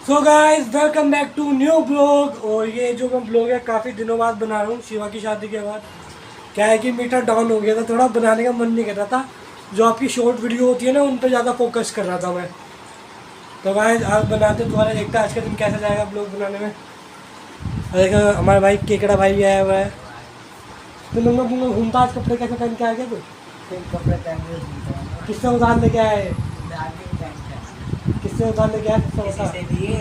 So guys welcome back to new blog. और ये जो मैं ब्लॉग है काफ़ी दिनों बाद बना रहा हूँ शिवा की शादी के बाद। क्या है कि मीटर डाउन हो गया था, थोड़ा बनाने का मन नहीं कर रहा था। जो आपकी शॉर्ट वीडियो होती है ना उन पे ज़्यादा फोकस कर रहा था मैं। तो गाइस आज बनाते तुम्हारा देखता आज का दिन कैसा जाएगा ब्लॉग बनाने में। देखो हमारा भाई केकड़ा भाई भी आया हुआ है। तो नंगा पुंगा घूमता आज कपड़े कैसे पहन के आ गया तू? कपड़े पहन के घूमता हूँ। किससे उधार लेके आए? दादी पहन किससे उधार लेके आया? के किसी से दिए।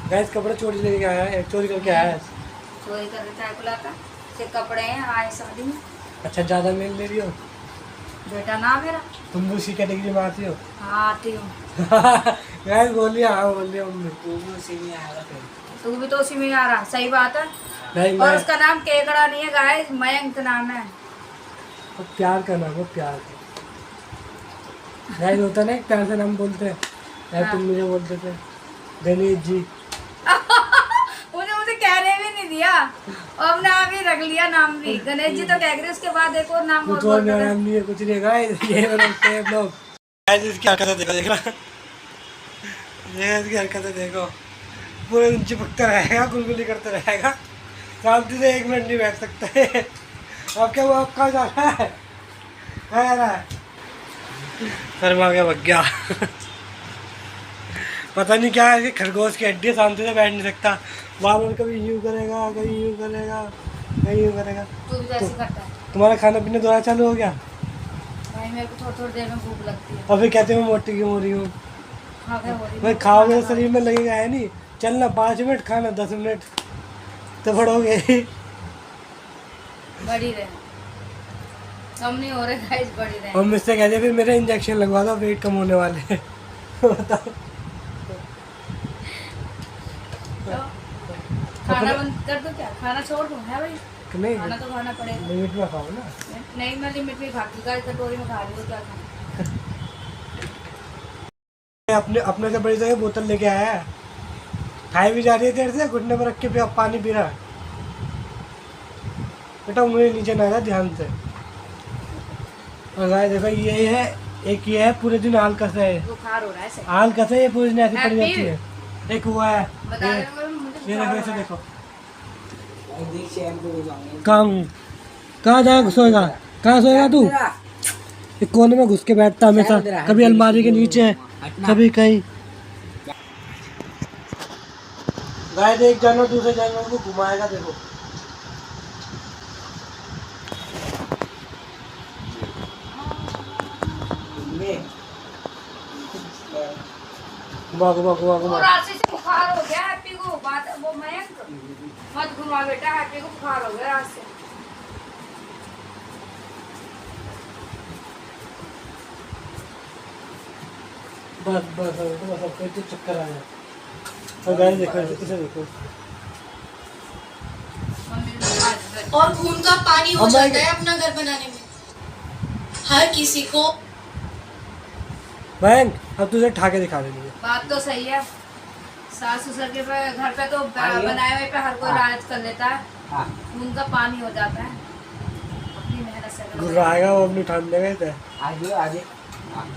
गैस कपड़े चोरी लेके आया है, चोरी करके आया है। चोरी कर देता है बुलाता से कपड़े हैं आए शादी में। अच्छा ज़्यादा मेल ले रही हो बेटा ना मेरा। तुम भी उसी कैटेगरी में आती हो? हाँ आती हूँ। गैस बोलिए, हाँ बोलिए मम्मी। तू भी उसी में आएगा फिर। तू भी तो उसी में आ रहा, सही बात है। नहीं और मैं उसका नाम केकड़ा नहीं है गाइस, मयंक नाम है। वो प्यार का नाम है, प्यार का। गैस होता है ना एक प्यार से नाम बोलते हैं। यार हाँ। तुम मुझे बोलते थे गणेश जी। उन्हें मुझे कहने भी नहीं दिया और अब नाम ही रख लिया, नाम भी गणेश जी तो कह रहे, उसके बाद एक और नाम और कुछ और बोल रहे नाम नहीं है, कुछ नहीं। गाइस ये बनते हैं लोग। गाइस इसकी हरकतें देखो, देख रहा ये इसकी हरकतें देखो। पूरे दिन चिपकता रहेगा, गुलगुली करता रहेगा, शांति से एक मिनट नहीं बैठ सकता है। अब क्या वो अब कहाँ जा रहा है? कहाँ जा रहा है? शर्मा के भग गया। पता नहीं क्या है कि खरगोश की हड्डी, शांति से बैठ नहीं सकता। बार बार कभी यूँ करेगा, कभी यूँ करेगा, कभी यूँ करेगा। तू भी जैसे करता है। तुम्हारा खाना पीना दोबारा चालू हो गया? भाई मेरे को थोड़ी थोड़ी देर में भूख लगती है। और फिर कहते हैं मैं मोटी क्यों हो रही हूँ? खा के हो रही भाई हूँ। खाओगे तो शरीर में लगेगा है नहीं। चलना 5 मिनट, खाना 10 मिनट, तो बढ़ोगे ही। बड़ी रहे, कम नहीं हो रहे गाइस, बड़ी रहे। और मुझसे कहते फिर मेरे इंजेक्शन लगवा दो, वेट कम होने वाले हैं। बताओ। तो खाना बंद कर दो क्या? खाना छोड़ दूँ है भाई? नहीं खाना तो खाना पड़ेगा। लिमिट में खाओ ना। नहीं मैं लिमिट में खाती हूँ गाइस, कटोरी में खा रही हूँ, क्या खाना। अपने अपने से बड़ी जगह बोतल लेके आया है। खाई भी जा रही है देर से, घुटने पर रख के पानी पी रहा है। बेटा उंगली नीचे ना आया, ध्यान से। और गाइस देखो ये है, एक ये है पूरे दिन आलकस है। बुखार हो रहा है सही। आलकस है ये, पूरे दिन ऐसी पड़ी हैप्पी। जाती है। एक हुआ है बता ये, रहे हो मुझे ये बुखार देखो, हो इसे रहा है। देखो। और देख शहर को जाऊंगे। काम कहाँ जाएगा, सोएगा कहाँ, सोएगा तू? एक कोने में घुस के बैठता हमेशा, कभी अलमारी के नीचे, कभी कहीं। गाइस एक जानवर दूसरे जानवर को घुमाएगा, देखो। घुमा घुमा घुमा वो घुमा। राशि से बुखार हो गया हैप्पी को, बात वो मयंक मत घुमा बेटा, हैप्पी को बुखार हो गया रात से। बस बस बस अब कोई तो चक्कर आ जाए। और गाइस देखो, इसे देखो। और खून का पानी हो अब जाता मैं- है अपना घर बनाने में। हर किसी को बैंक अब तुझे ठाके दिखा देंगे। बात तो सही है, सास ससुर के घर पे तो बनाए हुए पे हर कोई राज कर लेता है, हाँ। खून का पानी हो जाता है। अपनी मेहनत से करो। घुराएगा वो, अपनी ठान देगा इसे। आगे आगे। हाँ।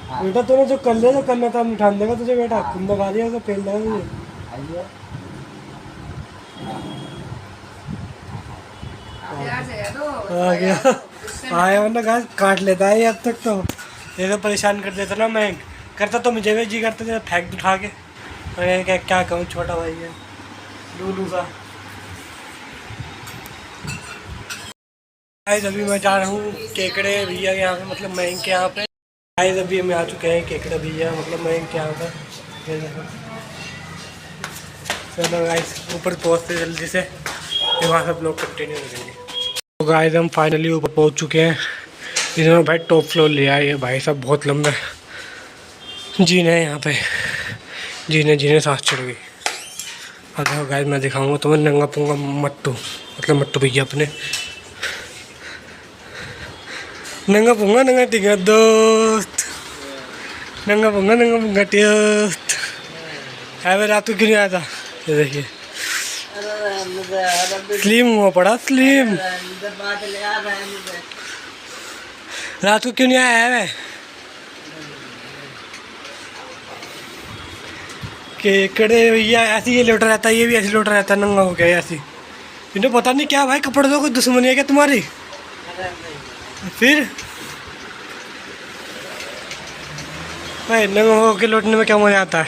हाँ। बेटा तूने जो कर लिया, जो करना था अपनी ठान देगा तुझे। बेटा खुद लगा दिया तो फेल देगा तुझे। आगे। प्यार से कह दो, आ गया। गुस्से में- आया वरना घास काट लेता है ये अब तक तो। ये तो परेशान कर देता ना मैं। करता तो मुझे भी जी करता जब फेंक दूँ उठा के। मैं क्या कहूँ, छोटा भाई है लूलू सा। गाइस अभी मैं जा रहा हूँ केकड़े भैया के यहाँ पे, मतलब मयंक के यहाँ पे। गाइस अभी हम आ चुके हैं केकड़े भैया, मतलब मयंक के यहाँ पे। ये देखो। चलो गाइस ऊपर पहुँचते जल्दी से, फिर वहाँ सब लोग कंटिन्यू करेंगे। तो गाइस हम फाइनली ऊपर पहुँच चुके हैं। इन्होंने भाई टॉप फ्लोर लिया है। ये भाई साहब बहुत लंबे जीने हैं यहाँ पे, जीने सांस चढ़ गई। अब देखो गाइस मैं दिखाऊंगा तुम्हें नंगा पुंगा मट्टू, मतलब मट्टू भैया अपने नंगा पुंगा नंगा टिंगा दोस्त, नंगा पुंगा दोस्त। है वे रात को क्यों नहीं आया था? ये देखिए स्लिम हुआ पड़ा, स्लिम। रात को क्यों नहीं आया है वे? कि कड़े भैया ऐसे ही लौटा रहता है, ये भी ऐसे लौटा रहता है, नंगा हो गया ऐसे। इन्हें पता नहीं क्या भाई, कपड़े दो कोई दुश्मनी है क्या तुम्हारी? फिर भाई नंगा हो के लौटने में क्या मजा आता है?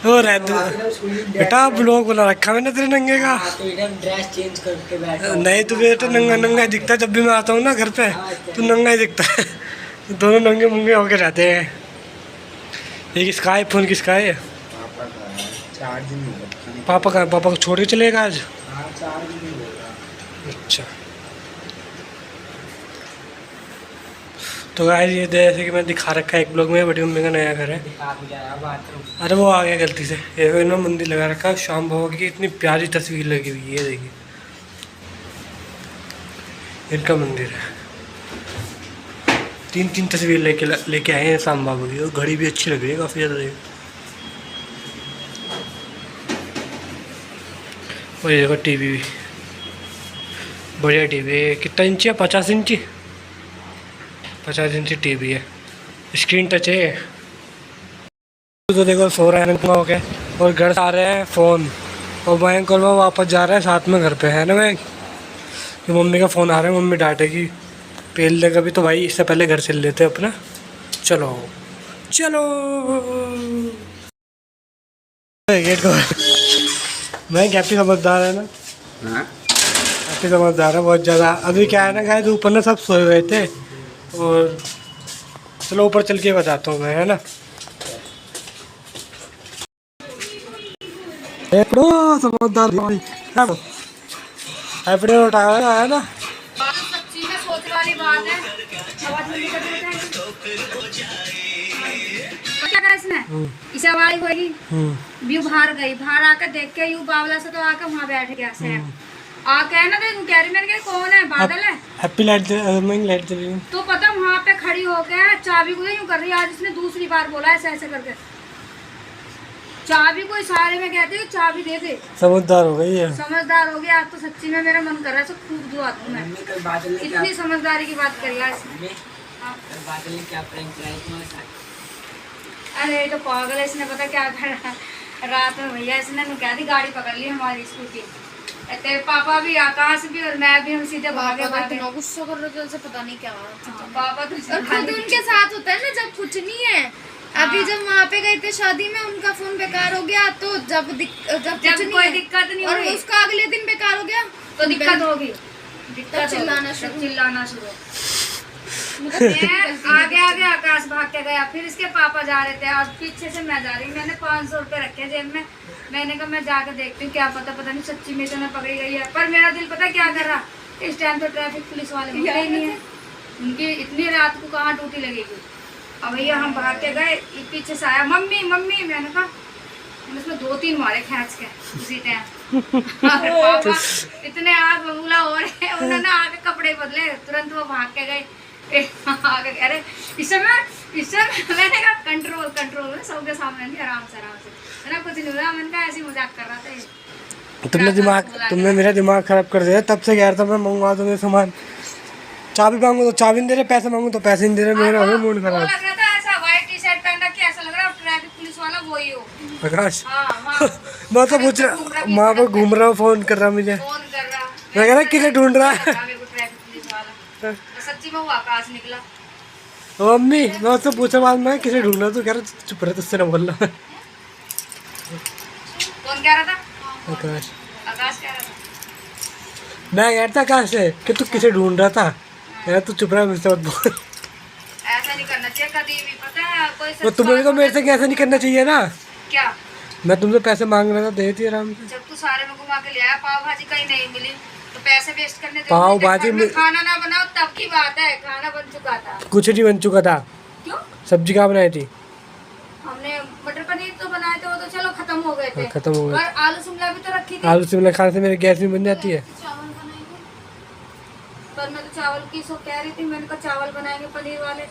हो रहा है बेटा, ब्लॉग बना रखा मैंने तेरे नंगे का। तो इधर ड्रेस चेंज करके बैठा। नहीं तो बेटा नंगा नंगा ही दिखता है, जब भी मैं आता हूँ ना घर पे तो नंगा ही दिखता है। दोनों नंगे मुंगे होके रहते हैं। ये किसका है फोन, किसका है? चार्ज नहीं होगा। पापा का, पापा को छोड़ के चलेगा आज? हाँ चार्ज नहीं होगा। अच्छा तो गाइस ये जैसे कि मैं दिखा रखा है एक ब्लॉग में, बड़ी मम्मी का नया घर है। दिखा भी जाएगा बाथरूम। अरे वो आ गया गलती से। ये ना मंदिर लगा रखा है, शाम भगवान की इतनी प्यारी तस्वीर लगी हुई है, देखिए इनका मंदिर है। तीन तीन तस्वीर लेके आए हैं शाम बाबू की, और घड़ी भी अच्छी लग रही है काफ़ी ज़्यादा। देखो और ये देखो टीवी भी बढ़िया टीवी है। कितना इंची है? 50 इंची। 50 इंची टीवी है, स्क्रीन टच है। तो देखो सो रहा है हो गया, और घर से आ रहे हैं फ़ोन, और बैंक और मैं वापस जा रहे हैं साथ में घर पे, है ना बैंक? कि मम्मी का फ़ोन आ रहा है, मम्मी डांटेगी पेल देगा भी, तो भाई इससे पहले घर चल लेते अपना। चलो चलो गेट को। मैं हैप्पी समझदार है ना, हैप्पी समझदार है बहुत ज़्यादा। अभी क्या है ना गाइस, ऊपर ना सब सोए हुए थे, और चलो ऊपर चल के बताता हूँ मैं, है ना। समझदार हैप्पी उठाया है ना। सच्ची में सोच वाली बात है। आवाज बंद कर देते हैं। क्या करा इसने? इसे आवाज होगी। व्यू बाहर गई, बाहर आकर देख के यू बावला से तो आकर वहाँ बैठ गया से। आके है ना तो कह रही मैंने कौन है? बादल है। हैप्पी लाइट लाइट चली गई तो पता वहाँ पे खड़ी होके चाबी को यूं कर रही है। आज इसने दूसरी बार बोला ऐसे ऐसे करके, चाबी को इशारे में कहते हैं चाबी दे दे। समझदार हो गई है, समझदार हो गया। आज तो सच्ची में मेरा मन कर रहा है सो खूब दुआ दूं मैं। मम्मी कल बादल ने क्या इतनी समझदारी की बात करी आज इसने। मम्मी, कल बादल ने क्या प्रैंक कराया तुम्हारे साथ? अरे तो पागल है, इसने पता क्या करा रात में भैया, इसने क्या थी गाड़ी पकड़ ली हमारी स्कूटी। तेरे पापा भी, आकाश भी और मैं भी, हम सीधे भागे भागे। गुस्सा कर रहे थे उनसे, पता नहीं क्या पापा तो और खुद उनके साथ होता है ना जब कुछ नहीं है। अभी जब वहाँ पे गए थे शादी में, उनका फोन बेकार हो गया, तो जब कुछ कोई दिक्कत नहीं और हुई उसका अगले दिन बेकार हो गया तो दिक्कत होगी, तब चिल्लाना शुरू। आगे आगे आकाश भाग के गया, फिर इसके पापा जा रहे थे और पीछे से मैं जा रही। मैंने 500 रुपए रखे जेब में। मैंने कहा मैं जाकर देखती हूँ क्या पता नहीं सच्ची में तो मैं पकड़ी गई है। पर मेरा दिल पता क्या कर रहा, इस टाइम तो ट्रैफिक पुलिस वाले होते ही नहीं है। उनकी इतनी रात को कहाँ ड्यूटी लगेगी। अब भैया हम भाग के गए, पीछे से आया मम्मी मम्मी। मैंने कहा उसमें 2-3 मारे खींच के उसी टाइम। पापा इतने आग बबूला हो रहे हैं, उन्होंने आके कपड़े बदले, तुरंत वो भाग के गए। आगे कह रहे इस समय मैंने कहा कंट्रोल में सबके सामने नहीं, आराम से है ना, कुछ नहीं हुआ। मैंने कहा ऐसे मजाक कर रहा था ये। तुमने मेरा दिमाग खराब कर दिया। तब से कह रहा था मैं मंगवा दूंगा सामान, चाबी मांगू तो चाबी नहीं दे रहे, पैसे मांगू तो पैसे नहीं दे रहे। मेरा हो मूड खराब। लग रहा था ऐसा व्हाइट टी शर्ट पहन रखी, ऐसा लग रहा है ट्रैफिक पुलिस वाला वही हो। प्रकाश हाँ, मैं तो पूछ रहा, वहाँ पर घूम रहा हूँ, फोन कर रहा मुझे। फोन कर रहा, मैं कह रहा किसे ढूंढ रहा है? ट्रैफिक पुलिस वाला। तो सच्ची में वो आकाश निकला। ओ मम्मी मैं उससे पूछा बाद में किसे ढूंढ रहा, तो कह रहा चुप रहे, तुझसे ना बोल रहा। कौन कह रहा था? आकाश। आकाश कह रहा था। मैं कह रहा था आकाश से कि तू किसे ढूंढ रहा था, यार तू चुप रहा, मुझसे मत बोल। ऐसा नहीं करना चाहिए कभी भी, पता है कोई तो तुम्हें तो मेरे से कैसे नहीं करना चाहिए ना। क्या मैं तुमसे पैसे मांग रहा था, देती आराम से। जब तू सारे में घुमा के ले आया, पाव भाजी कहीं नहीं मिली तो पैसे वेस्ट करने पाव भाजी में खाना ना बनाओ तब की बात है, खाना बन चुका था। कुछ नहीं बन चुका था। क्यों? सब्जी कहाँ बनाई थी? हमने मटर पनीर तो बनाए थे, वो तो चलो खत्म हो गए थे। खत्म हो गए। और आलू शिमला भी तो रखी थी। आलू शिमला खाने से मेरी गैस भी बन जाती है। चावल बनाएंगे, पर मैं तो चावल की सो कह रही थी। मैंने कहा चावल बनाएंगे पनीर वाले,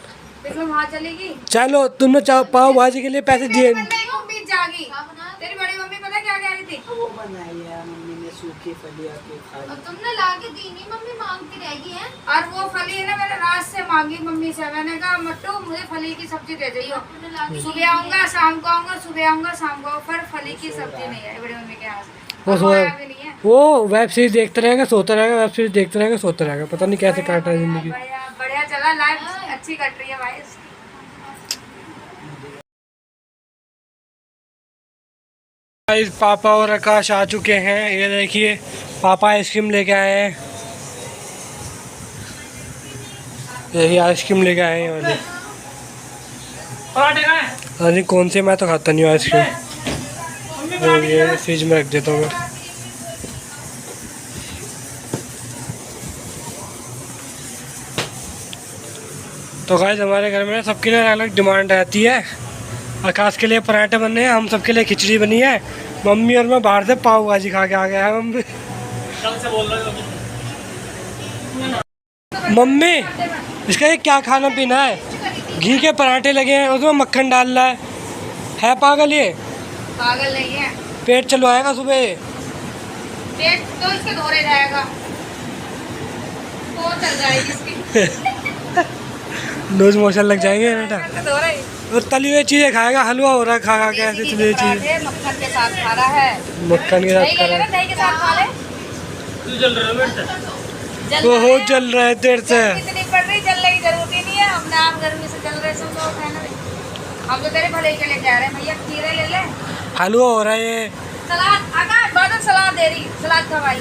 देखो वहाँ चलेगी। चलो तुमने पाव भाजी के लिए पैसे दिए। जागी तेरी बड़ी मम्मी पता क्या कह रही थी? वो बनाई है मम्मी ने सूखी फलियाँ के खा और तुमने ला के दी नहीं, मम्मी मांगती रहेगी है। और वो फली है ना, मैंने रात से मांगी मम्मी से। मैंने कहा मट्टू मुझे फली की सब्जी दे जाइयो, सुबह आऊंगा शाम को आऊंगा, सुबह आऊंगा शाम को। फिर फली की सब्जी नहीं आई बड़ी मम्मी के यहाँ से। वो और वो आया भी नहीं है। वो वेब सीरीज देखते रहेगा, सोता रहेगा, वेब सीरीज देखते रहेगा, सोता रहेगा, पता नहीं कैसे काट रहा है जिंदगी। बढ़िया बढ़िया चला, लाइफ अच्छी कट रही है भाई। गाइस पापा और आकाश आ चुके हैं। ये देखिए पापा आइसक्रीम लेके आए हैं। यही आइसक्रीम लेके आए हैं वाले। अरे कौन से, मैं तो खाता नहीं हूँ आइसक्रीम। और ये फ्रिज में रख देता हूँ मैं। तो गाइस हमारे घर में ना सबकी ना अलग डिमांड रहती है। आकाश के लिए पराठे बने हैं, हम सबके लिए खिचड़ी बनी है। मम्मी और मैं बाहर से पाव भाजी खा के आ गया है। मम्मी इसका ये क्या खाना पीना है? घी के पराठे लगे हैं, उसमें मक्खन डाल रहा है पागल ये। पागल नहीं है, पेट चलवाएगा सुबह। पेट तो इसके धोरे जाएगा, तो चल जाएगी इसकी। लूज मोशन लग जाएंगे बेटा। धोरे वो तली हुई चीजें खाएगा, हलवा हो रहा है खा खा के ऐसे तली हुई चीजें। मक्खन के साथ खा रहा है, मक्खन के साथ दही खा ले रहा लेना, दही के साथ खा ले। जल वो रहा हो है। जल रहा है देर से। कितनी पड़ रही, जलने की जरूरत ही नहीं है। अपने आप गर्मी से जल रहे सब लोग है ना भाई। हम तो तेरे भले के लिए कह रहे हैं भैया, खीरे ले ले, हलवा हो रहा है ये। सलाद। आकाश बादल सलाद दे रही, सलाद खा भाई।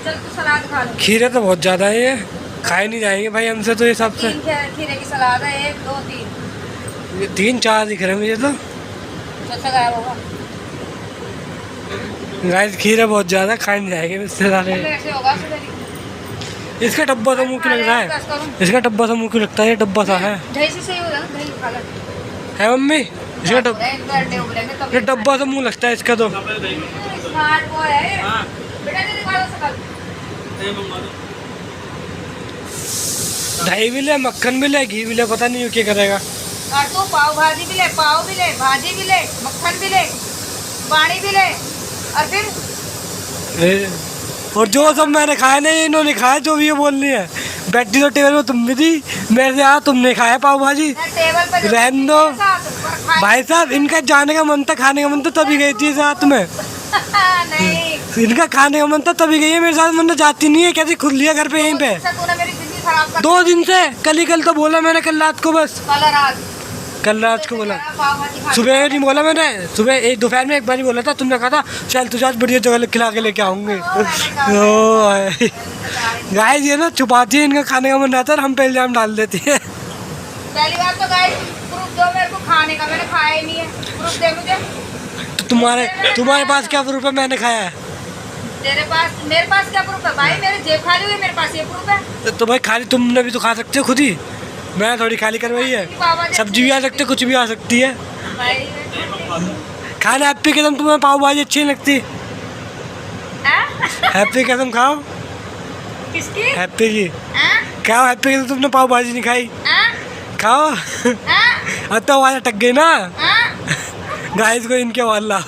चल तू सलाद खा लो। खीरे तो बहुत ज्यादा है ये, खाए नहीं जाएंगे भाई हमसे तो ये सब से। 3 खीरे की सलाद है, 1 2 3 ये 3 4 दिख रहे हैं मुझे तो। चौथा गायब होगा। गाइस खीरे बहुत ज्यादा खाए नहीं जाएंगे इससे सारे। ऐसे होगा सुबह। इसका डब्बा तो मुँह क्यों लग रहा है? इसका डब्बा तो मुँह क्यों लगता है? ये डब्बा सा है। दही से सही हो जाएगा, दही खा ले। है मम्मी इसका ये डब्बा तो मुँह लगता है इसका तो। स्मार्ट बॉय है बेटा, दे दिखा दो सकल। दही भी ले, मक्खन भी ले, घी भी ले, पता नहीं क्या करेगा। और तू पाव भाजी भी ले, पाव भी ले, भाजी भी ले, मक्खन भी ले, पानी भी ले। और फिर और जो सब मैंने खाया नहीं इन्होंने खाया, जो भी ये बोल रही है। बैठी तो टेबल में तुम भी थी, मेरे से यहाँ तुमने खाया पाव भाजी। टेबल पे रहने दो भाई साहब, इनका जाने का मन था, खाने का मन था तभी गई थी साथ में। नहीं, इनका खाने का मन था तभी गई है मेरे साथ, मन तो जाती नहीं है। कैसे खुद लिया घर पे यहीं पे? तूने मेरी जिंदगी खराब कर 2 दिन से, कल तो बोला मैंने, कल रात को बस। कल रात को बोला, पाव भाजी खा। सुबह नहीं बोला मैंने। सुबह एक दोपहर में एक बार ही बोला था, तुमने कहा था चल तुझे आज बढ़िया जगह खिला के लेके आऊँगी। गाइस ये ना छुपाती है, इनका खाने का मन रहता है, हम पे इल्जाम डाल देती है। पहली बात तो गाइस प्रूफ दो मेरे को खाने का, मैंने खाया ही नहीं है। प्रूफ दे मुझे। तो तुम्हारे पास क्या प्रूफ है मैंने खाया है? तेरे पास, मेरे पास क्या प्रूफ है भाई? मेरे जेब खाली हुई है, मेरे पास ये प्रूफ है। तो भाई खाली तुमने भी तो खा सकते हो खुद ही, मैं थोड़ी खाली करवाई है। सब्जी भी आ सकती है, कुछ भी आ सकती है। भाई खाना हैप्पी कसम तुम्हें पाव भाजी अच्छी नहीं लगती? हैप्पी कसम खाओ, किसकी? हैप्पी की खाओ। हैप्पी कसम तुमने पाव भाजी नहीं खाई, खाओ। अब तो आवाज अटक गई ना। गाइस को इनके वाला